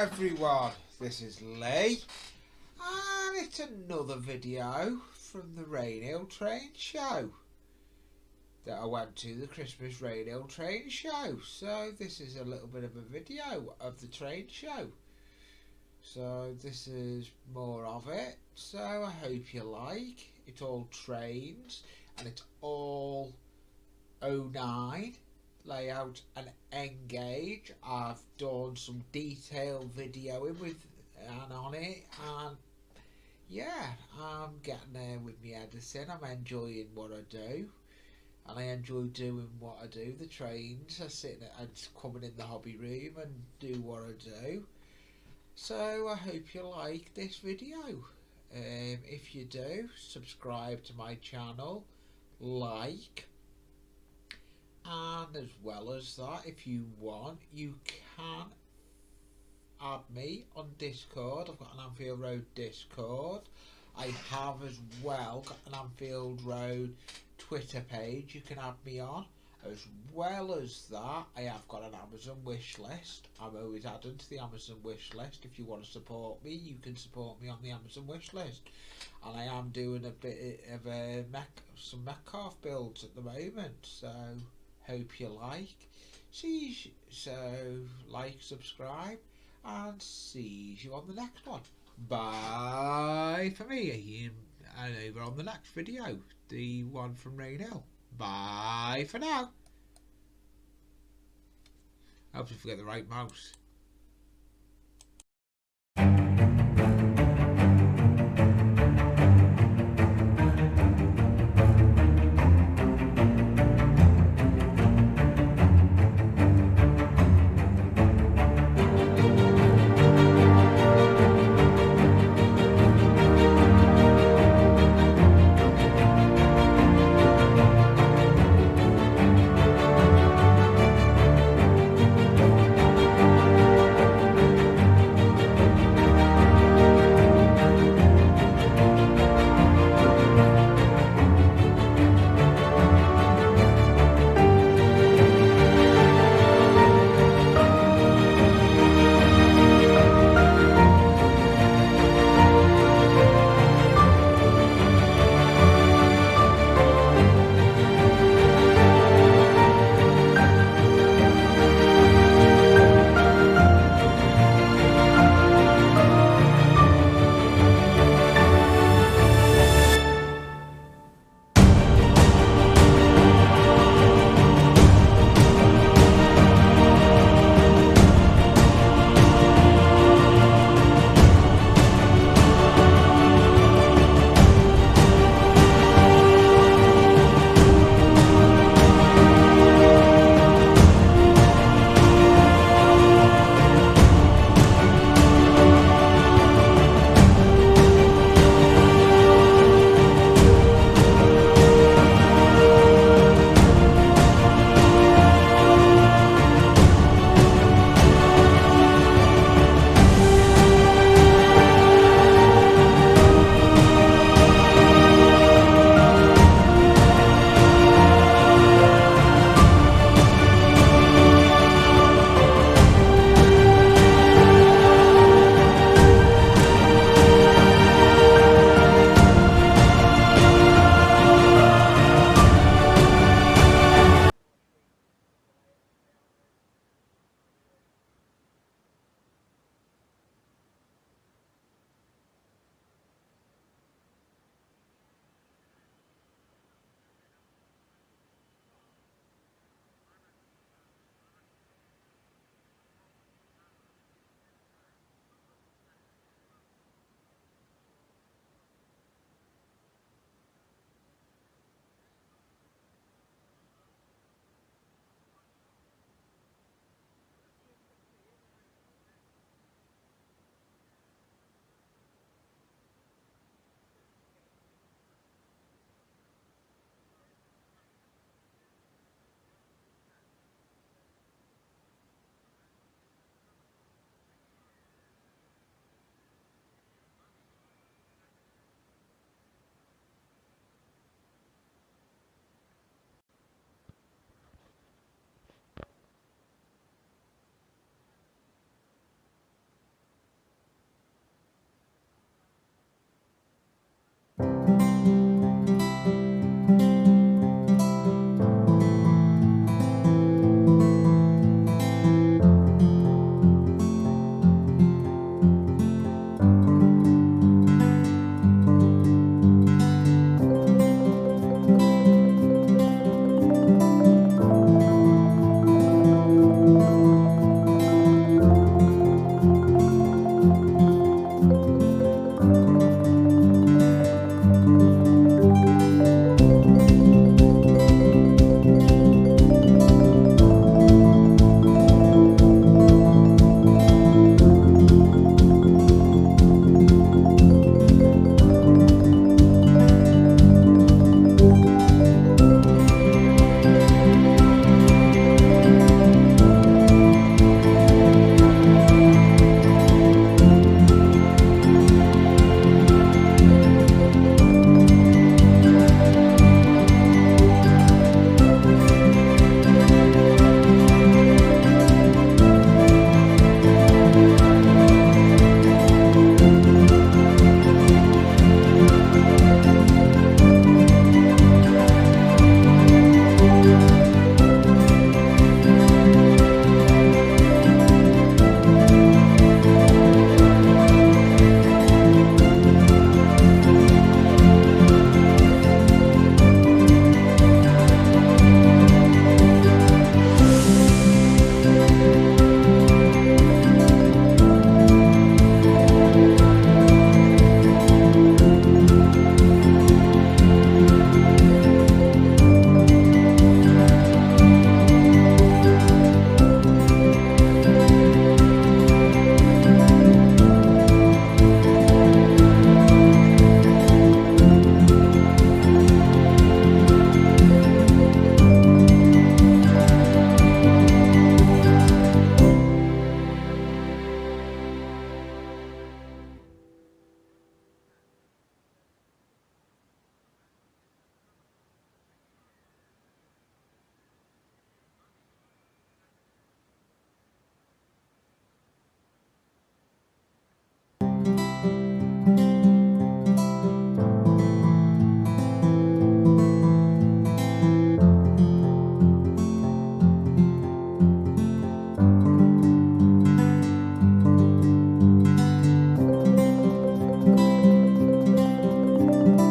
everyone, this is Lee and it's another video from the Rainhill Train Show that I went to, the Christmas Rainhill Train Show. So this is a little bit of a video of the train show, so this is more of it, so I hope you like. It's all trains and it's all 09 layout and engage. I've done some detailed videoing with and on it, and yeah, I'm getting there with my editing. I'm enjoying what I do, and I enjoy doing what I do. The trains, I sit and come in the hobby room and do what I do. So I hope you like this video. If you do, subscribe to my channel, like, and as well as that, if you want, you can add me on Discord. I've got an Anfield Road Discord. I have as well got an Anfield Road Twitter page you can add me on. As well as that, I have got an Amazon wish list. I'm always adding to the Amazon wish list. If you want to support me, you can support me on the Amazon wish list. And I am doing a bit of some Metcalf builds at the moment, so hope you like. Like, subscribe, and see you on the next one. Bye for me, and over on the next video, the one from Rainhill. Bye for now. I hope you forget the right mouse.